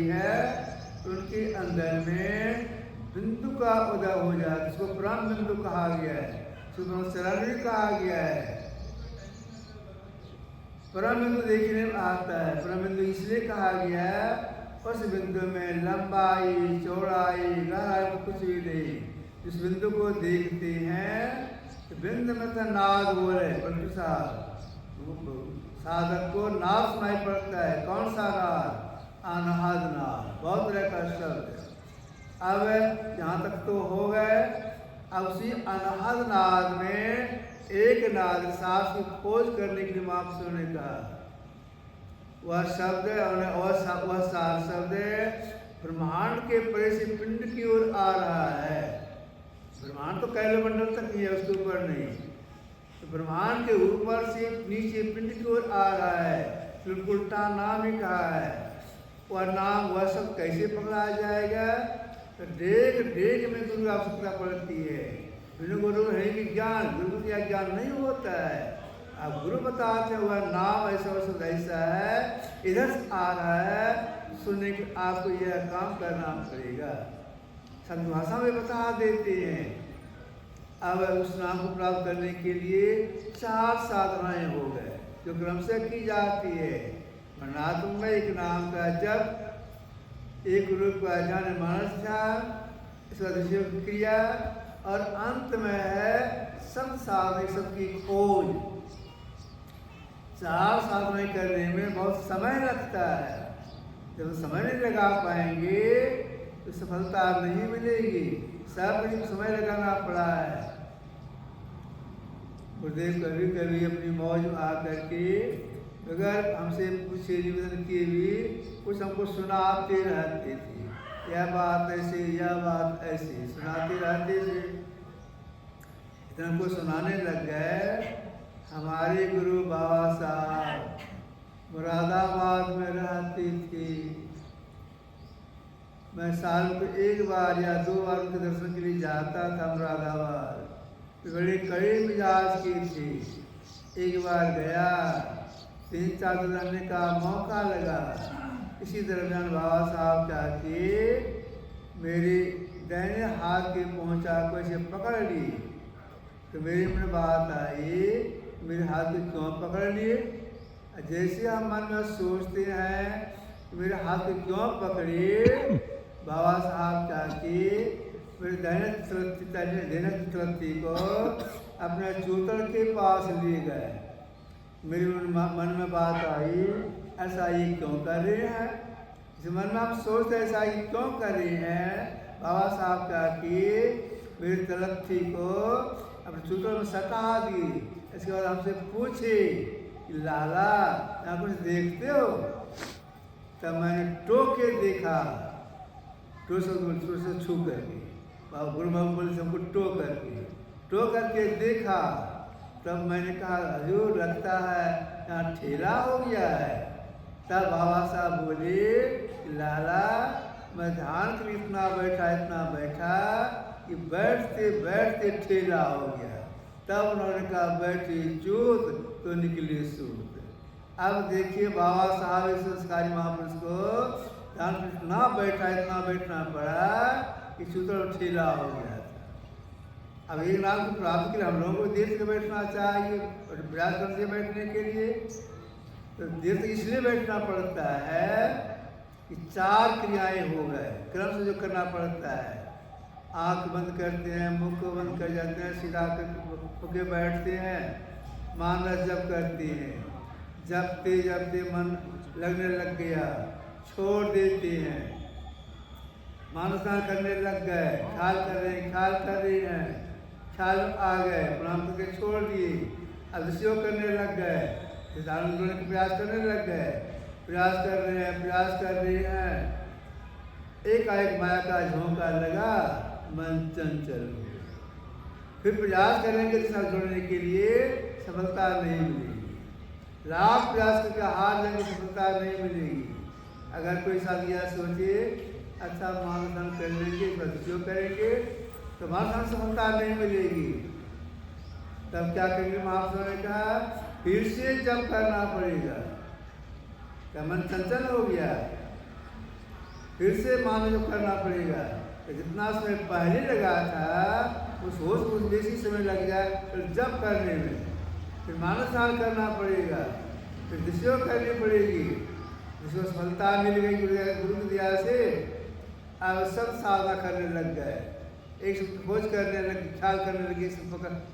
है उनके अंदर में बिंदु का उदय हो जाए, जिसको परम बिंदु कहा गया है, जिसको शरण भी कहा गया है। परम बिंदु देखने में आता है। परम बिंदु इसलिए कहा गया है, उस बिंदु में लंबाई चौड़ाई गहराई कुछ भी नहीं। जिस बिंदु को देखते हैं तो बिंदु में तो नाद बोले साधक को नाद सुनाई पड़ता है। कौन सा नाद? अनहद नाद, बहुत तरह का शब्द। अब यहाँ तक तो हो गए। अब उसी अनहद नाद में एक नाद सांस की खोज करने के लिए आपसे उन्होंने कहा, वह शब्द वह सार शब्द ब्रह्मांड के परे से पिंड की ओर आ रहा है। ब्रह्मांड तो कैलमंडल तक ही है, उसके ऊपर नहीं। तो ब्रह्मांड के ऊपर से नीचे पिंड की ओर आ रहा है। फिर उल्टा नाम ही कहा है। वह नाम वह सब कैसे पकड़ा जाएगा? तो डेग डेग में गुरु आवश्यकता पड़ती है। बिना गुरु है कि ज्ञान, गुरु का ज्ञान नहीं होता है। अब गुरु बताते हुआ नाम ऐसा शब्द ऐसा है, इधर से आ रहा है, सुनने के आपको यह काम करना पड़ेगा। संत भाषा में बता देते हैं। अब उस नाम को प्राप्त करने के लिए 4 साधनाएं हो गए जो क्रम से की जाती है। मनात्म एक नाम का जप, एक रूप का जान मानस ध्यान, स्वदेशियों की क्रिया, और अंत में है सब साधने सबकी खोज। 4 साधनाएं करने में बहुत समय लगता है। जब समय नहीं लगा पाएंगे तो सफलता नहीं मिलेगी। सब कुछ समय लगाना पड़ा है। गुरुदेव कभी कभी अपनी मौज में आकर के अगर हमसे पूछे निवेदन किए भी कुछ हमको सुनाते रहते थे। यह बात ऐसे, यह बात ऐसे सुनाते रहते थे। इतना हमको सुनाने लग गए। हमारे गुरु बाबा साहब मुरादाबाद में रहते थे। मैं साल को 1 बार या 2 बार उनके दर्शन के लिए जाता था मुरादाबाद। बड़े कड़े मिजाज के थे। एक बार गया, 3-4 दिन रहने का मौका लगा। इसी दरमियान बाबा साहब जाके मेरे दाहिने हाथ के पहुँचा को ऐसे पकड़ ली। तो मेरे मन में बात आई, मेरे हाथ को क्यों पकड़ लिए? जैसे हम मन में सोचते हैं मेरे हाथ को क्यों पकड़े, बाबा साहब जाके मेरे दाहिने तरत्ती को अपने चूतड़ के पास ले गए। मेरे मन में बात आई, ऐसा ये क्यों कर रहे हैं? इस मन में आप सोचते ऐसा ये क्यों कर रहे हैं? बाबा साहब जाके मेरी तरत्ती को अपने चूतड़ में सटा दी। इसके बाद हमसे पूछे, लाला यहाँ कुछ देखते हो? तब मैंने टोके देखा, टो से छू करके। बाबा गुरु बाबू बोले सबको टो करके देखा। तब मैंने कहा हजूर लगता है यहाँ ठेला हो गया है। तब बाबा साहब बोले, लाला मैं ध्यान के लिए इतना बैठा कि बैठते बैठते ठेला हो गया। तब उन्होंने कहा बैठी चूत तो निकली सूत। अब देखिए बाबा साहब इस संस्कारी महापुरुष को ध्यान में इतना बैठना पड़ा कि चूतर ठेला हो गया था। अब एक नाम को प्राप्त के लिए हम लोगों को देर से बैठना चाहिए और प्रयास करते बैठने के लिए। तो देर से इसलिए बैठना पड़ता है कि 4 क्रियाएं हो गए क्रम से जो करना पड़ता है। आँख बंद करते हैं, मुख को बंद कर जाते हैं, सीधा होके बैठते हैं, मानस जप करते हैं। जपते मन लगने लग गया, छोड़ देते हैं। मानसा करने लग गए, ख्याल कर रहे हैं, ख्याल आ गए, प्रणाम करके छोड़ दिए। अब विषयों करने लग गए, ध्यान जोड़ने का प्रयास करने लग गए, प्रयास कर रहे हैं। एकाएक माया का झोंका लगा, मन चंचल हो गया। फिर प्रयास करेंगे दिशा जोड़ने के लिए, सफलता नहीं मिलेगी। लाख प्रयास करके हार लेंगे, सफलता नहीं मिलेगी। अगर कोई साथ यह सोचे अच्छा मानदान कर लेंगे, जो करेंगे तो मानदान सफलता नहीं मिलेगी। तब क्या करेंगे? महापुरुषों ने कहा फिर से जप करना पड़ेगा। क्या मन चंचल हो गया? फिर से मानो करना पड़ेगा। तो जितना समय पहले लगा था उस होश को बेसी समय लग जाए, फिर जब करने में फिर मानसार करना पड़ेगा, फिर दिशा करनी पड़ेगी, जिसको सफलता मिल गई गुरु की दया से। अब सब साधना करने लग गए, एक खोज करने लगे, ख्याल करने लगे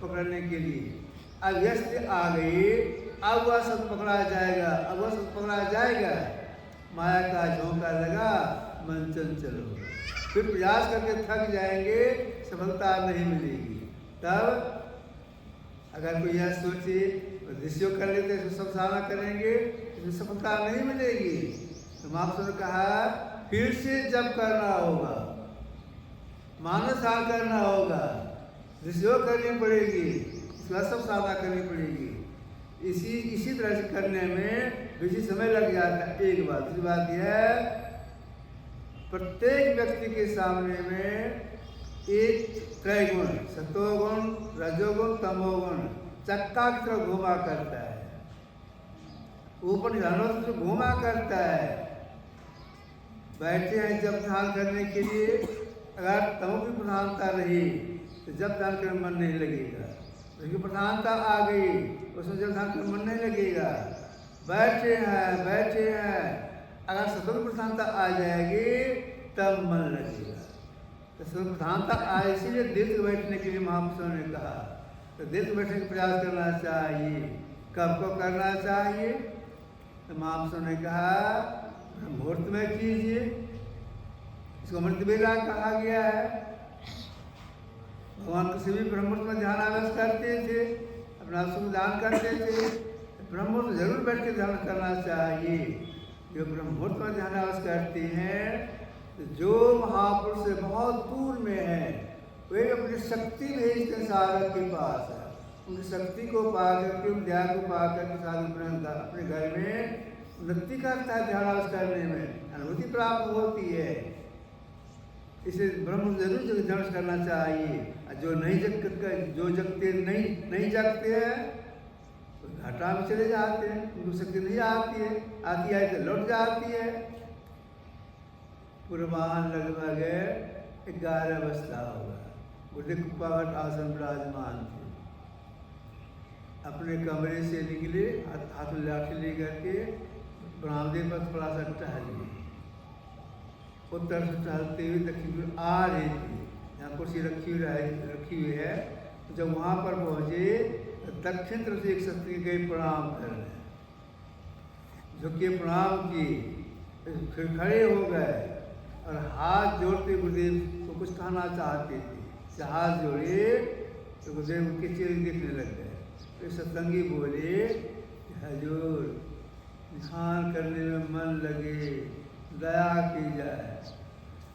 पकड़ने के लिए। अब यश आ गई, अब वह सब पकड़ा जाएगा, अब वह सब पकड़ा जाएगा। माया का झोंका लगा, मन चंचल हो, फिर प्रयास करके थक जाएंगे, सफलता नहीं मिलेगी। तब अगर कोई यह सोचे ऋषियों कर लेते तो सब साधना करेंगे, इसमें सफलता नहीं मिलेगी। तो महापुरुष ने कहा फिर से जब करना होगा, मानसार करना होगा, ऋषियों करनी पड़ेगी, इसका सब साधना करनी पड़ेगी। इसी तरह से करने में बेसी समय लग जाता है। एक बात, दूसरी बात यह है प्रत्येक व्यक्ति के सामने में एक त्रैगुण, सतोगुण, रजोगुण, तमोगुण चक्का की तरह घुमा करता है, ऊपर ध्यानों से घुमा करता है। बैठे हैं जब ध्यान करने के लिए, अगर तमो की प्रधानता रही तो जब ध्यान करने में मन नहीं लगेगा, उसकी प्रधानता आ गई उसमें जब ध्यान करने में मन नहीं लगेगा। बैठे हैं, अगर सतों की प्रधानता आ जाएगी तब मन लगेगा। तो सतों की प्रधानता आए, इसीलिए दीर्घ बैठने के लिए महापुरुषों ने कहा। तो दीर्घ बैठने का प्रयास करना चाहिए। कब को करना चाहिए? तो महापुरुषों ने कहा मुहूर्त में कीजिए, इसको अमृत बेला कहा गया है। भगवान किसी भी ब्रह्ममुहूर्त में ध्यान अभ्यास करते थे, अपना सुख करते थे। ब्रह्ममुहूर्त जरूर बैठ के ध्यान करना चाहिए। जो ब्रह्ममुहूर्त में ध्यान अभ्यास करते हैं, तो जो महापुरुष से बहुत दूर में है वे अपनी शक्ति भेजते हैं साधक के पास। उनकी शक्ति को पा करके, उन ध्यान को पा करके साधक अपने घर में उन्नति करता है, ध्यान अभ्यास करने में अनुभूति प्राप्त होती है। इसे ब्रह्म जरूर ध्यान करना चाहिए। जो जगते नहीं जगते हैं तो घाटा में चले जाते हैं, उनको शक्ति नहीं आती है, आती है तो लौट जाती है। पूर्वाह्न लगभग 11 बजता होगा, गुरुदेव कृपावट आसन विराजमान थे। अपने कमरे से निकले, हाथ में लाठी ले करके बरामदे पर थोड़ा सा टहले, उत्तर से टहलते हुए दक्षिण की ओर आ रही थी। यहाँ कुर्सी रखी हुई है। जब वहाँ पर पहुँचे तो दक्षिण तरफ से एक शक्ति गए प्रणाम करने, झुके प्रणाम किए, फिर खड़े हो गए और हाथ जोड़ते गुरुदेव को कुछ कहना चाहते थे। हाथ जोड़े तो गुरुदेव उनके चेहरे देखने लग गए। फिर सत्संगी बोले हजूर ध्यान करने में मन लगे, दया की जाए।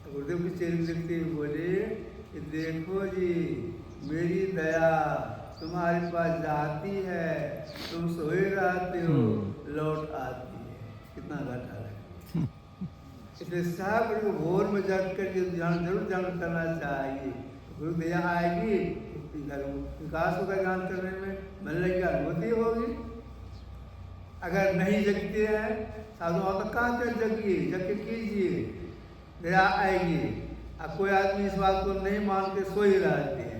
तो गुरुदेव के चेहरे देखते हुए बोले कि देखो जी मेरी दया तुम्हारे पास जाती है, तुम सोए रहते हो, लौट आती है। कितना घाटा है। इसलिए सब भोर में जग कर ध्यान जरूर करना चाहिए। गुरु दया आएगी, विकास होगा ध्यान करने में, मन लगी अनुभूति होगी। अगर नहीं जगते हैं साधु तो कहते जगिए, जग के कीजिए, दया आएगी। अब कोई आदमी इस बात को नहीं मान के सो ही रहते हैं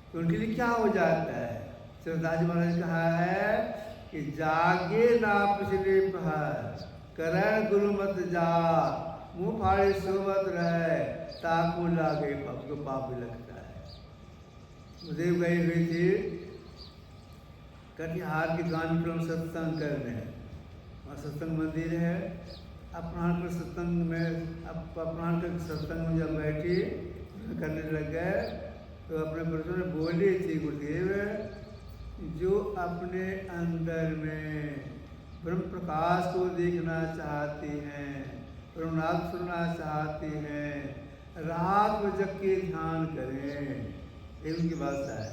तो उनके लिए क्या हो जाता है? श्रीदास जी महाराज ने कहा है कि जागे ना पिछले पहर, करण गुरु मत जा, मुँह फाड़े सोवत रहे, ताकू लागे उसको पाप भी लगता है। गुरुदेव गए हुए थे कटिहार के गांधीपुरम सत्संग करने, वहाँ सत्संग मंदिर है। अपराह्न कर सत्संग में जब बैठे करने लग गए तो अपने पुरुषों ने बोले थे गुरुदेव जो अपने अंदर में ब्रह्म प्रकाश को देखना चाहते हैं, ब्रह्मनाथ सुनना चाहते हैं, रात को जग के ध्यान करें। ये उनकी भाषा है।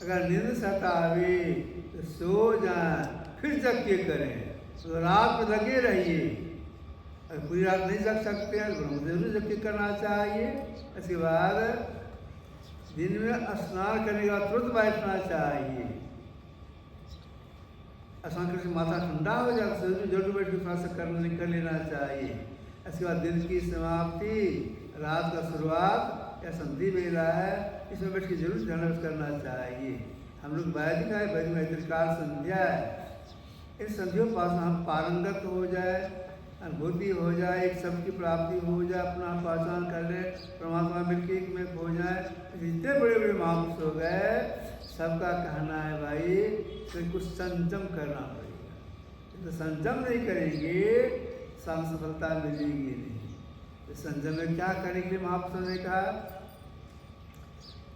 अगर नींद सतावे तो सो जाएं, फिर जग के करें। तो रात में लगे रहिए। अगर पूरी रात नहीं जग सकते हैं तो जरूर जग के करना चाहिए। इसके बाद दिन में स्नान करने के बाद तुरंत बैठना चाहिए। स्नान करके माथा ठंडा हो जाए तो जरूर बैठ के थोड़ा सा कर लेना चाहिए। इसके बाद दिन की समाप्ति, रात का शुरुआत या संधि बेला है, इसमें बैठ के जरूर ध्यान करना चाहिए। हम लोग वैदिक है, वैदिक में त्रिकाल संध्या है। इन संधियों पास हम पारंगत हो जाए, अनुभूति हो जाए, एक शब्द की प्राप्ति हो जाए, अपना पहचान कर ले, परमात्मा मिलके एक में हो जाए। जितने बड़े बड़े महापुरुष हो गए, सबका कहना है भाई तो कुछ संयम करना पड़ेगा। तो संयम नहीं करेंगे सफलता मिलेगी नहीं। तो संयम में क्या करने के लिए महापुरुषों ने कहा,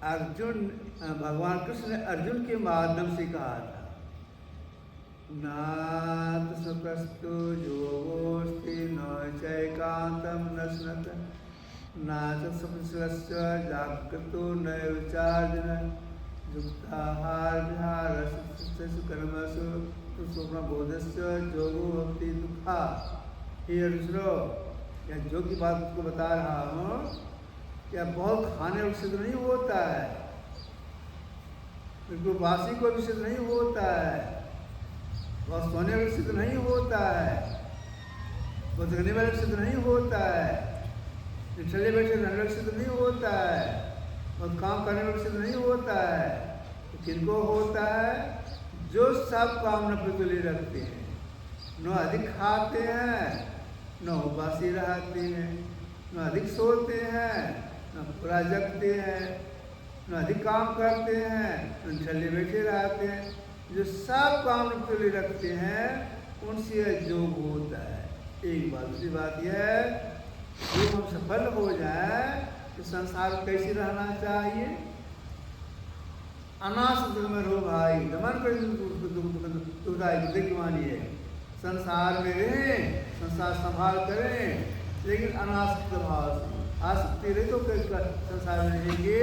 अर्जुन भगवान कृष्ण ने अर्जुन के माध्यम से कहा था, नाथ सुखस्तु योगोस्ति न चैकांतम न स्नत नाथ सुखस्य जागतो न विचार्जन युक्ताहार विहार सुकर्मसु स्वप्न बोधस्य योगो भक्ति दुखा। हे अर्जुन, या जो की बात उसको बता रहा हूँ, क्या बहुत खाने और सिद्ध नहीं होता है, बिल्कुल वासी को भी सिद्ध नहीं होता है, बहुत सोने वाले सिद्ध नहीं होता है, बहुत रहने वाले सिद्ध नहीं होता है, चले बैठे रहने वाले सिद्ध नहीं होता है, बहुत काम करने वाले सिद्ध नहीं होता है। तो किनको होता है? जो सब काम न तुले रखते हैं, न अधिक खाते हैं, न उबासी रहते हैं, न अधिक सोते हैं, न पूरा जगते हैं, न अधिक काम करते हैं, न चले बैठे रहते हैं। जो सब काम तुले रखते हैं उनसे योग होता है। एक बात, दूसरी बात यह है, जो हम सफल हो जाए तो संसार में कैसे रहना चाहिए? अनासक्त में रो भाई, दमन कर मानिए, संसार में रहें, संसार संभाल करें, लेकिन अनासक्त भाव से। आसक्ति रहे तो संसार में रहेंगे,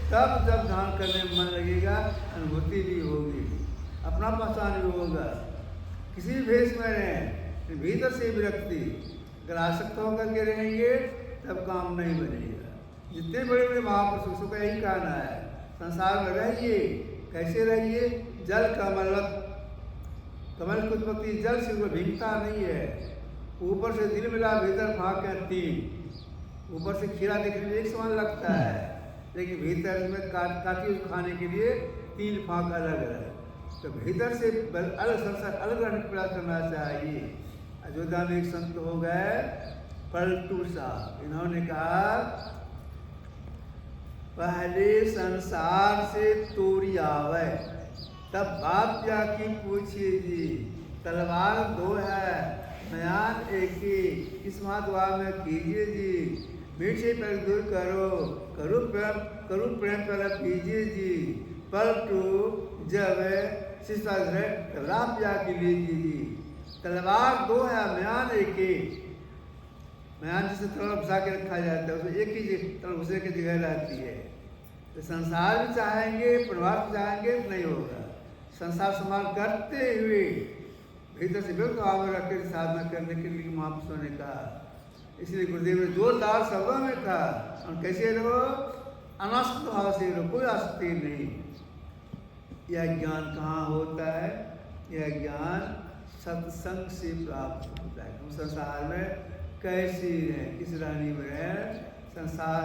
तब जब ध्यान करने में मन लगेगा, अनुभूति भी होगी, अपना पहचान भी होगा। किसी भी भेष में रहें, भीतर से विरक्ति, अगर आसक्त होकर के रहेंगे तब काम नहीं बनेगा। जितने बड़े बड़े महापुरुषों का यही कहना है, संसार में रहिए, कैसे रहिए? जल कमलवत, कमल की उत्पत्ति जल से भिन्नता नहीं है। ऊपर से दिल मिला, भीतर फाँक है तीन। ऊपर से खीरा देखने में एक समान लगता है, लेकिन भीतर में काटी खाने के लिए तीन फाँक अलग है। तो भीतर से अलग संसार अलग रहने का प्रयास करना चाहिए। अयोध्या में एक संत हो गए पलटू साहब, इन्होंने कहा, पहले संसार से तोरी आवे, तब बाप जाके पूछिए जी। तलवार दो है, बयान एक ही, इस महाद्वार में कीजिए जी। मीठे पर दूर करो, करो प्रेम पर कीजिए जी। पलटू जब शिष्टाचार्य तलवार जाके लीजिए जी। तलवार दो है, बयान एक ही। बयान जिसे तलवार घुसा के रखा जाता है, उसमें एक ही तलवार घुसे की जगह रहती है। तो संसार भी चाहेंगे, परिवार भी चाहेंगे, नहीं होगा। संसार संभाल करते हुए भीतर से बिल्कुल भाव में रख के साधना करने के लिए महापुरुषों ने कहा। इसलिए गुरुदेव ने जोरदार शब्दों में कहा, और कैसे रहो? अनासक्त भाव से रहो, कोई आसक्ति नहीं। यह ज्ञान कहाँ होता है? यह ज्ञान सत्संग से प्राप्त होता है। हम संसार में कैसे हैं, किस रानी में हैं, संसार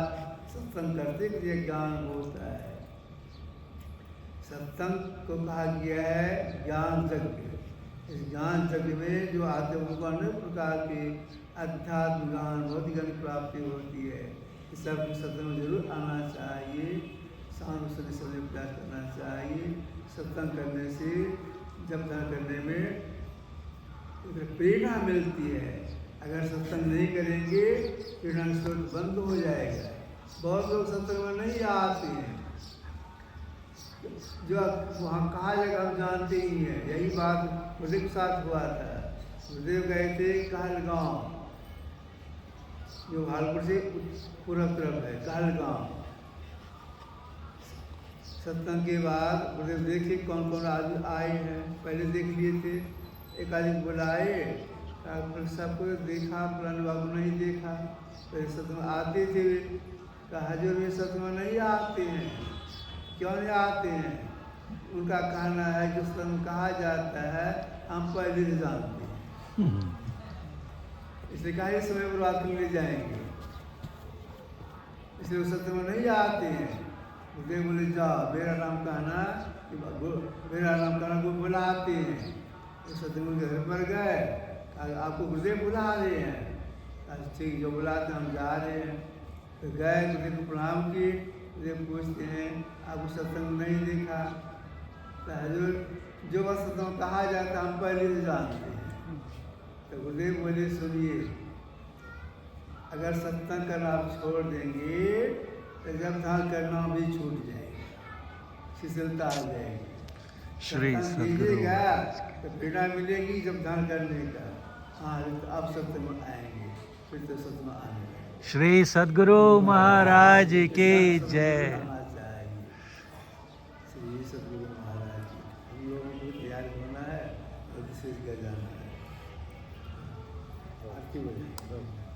सत्संग करते यह ज्ञान होता है। सत्संग को कहा गया है ज्ञान यज्ञ। इस ज्ञान यज्ञ में जो आते हैं उनको अनेक प्रकार के अध्यात्म ज्ञान, भौतिक ज्ञान की प्राप्ति होती है। इस सब सत्संग में जरूर आना चाहिए, शाम से प्रयास करना चाहिए। सत्संग करने से, जब ध्यान करने में प्रेरणा मिलती है। अगर सत्संग नहीं करेंगे प्रेरणा स्रोत बंद हो जाएगा। बहुत लोग सत्संग में नहीं आते हैं, जो वहाँ कहा जाएगा हम जानते ही हैं। यही बात गुरुदेव के साथ हुआ था। गुरुदेव गए थे कहलगांव, जो भागलपुर से पूर्व तरफ है, कहलगांव। सत्संग के बाद गुरुदेव देखे कौन कौन आदमी आए हैं, पहले देख लिए थे। एक आदमी बुलाए, सबको देखा, पुराने बाबू नहीं देखा। पहले सत्संग आते थे, कहा हजूर में सत्संग नहीं आते हैं, क्यों नहीं आते हैं? उनका कहना है कि सत्संग कहा जाता है हम पहले से जानते हैं। इसलिए कहा इस समय बर्बाद करने जाएंगे, इसलिए उस सत्संग में नहीं आते हैं। गुरुदेव बोले जाओ मेरा नाम कहना, मेरा नाम कहना को बुलाते हैं। उस सत्संग के घर पर गए, आपको गुरुदेव बुला रहे हैं। ठीक, जो बुलाते हम जा रहे हैं। तो गए, गुरुदेव को प्रणाम किए। गुरुदेव पूछते हैं आपको सत्संग नहीं देखा? तो हजूर जो बस सत्संग कहा जाता हम पहले से जानते हैं। तो गुरुदेव बोले सुनिए, अगर सत्संग करना आप छोड़ देंगे तो जब ध्यान करना भी छूट जाएगी, शिथिलता आ जाएगी। श्री कीजिएगा तो प्रेरणा मिलेगी जब ध्यान करने का। हाँ, तो आप सत्संग में आएंगे, फिर तो सत्संग आने लगेगा। श्री सद्गुरु महाराज की जय। श्री सद्गुरु महाराज की। हम लोगों को तैयार होना है और विशेष कर जाना है। आरती बोलिए।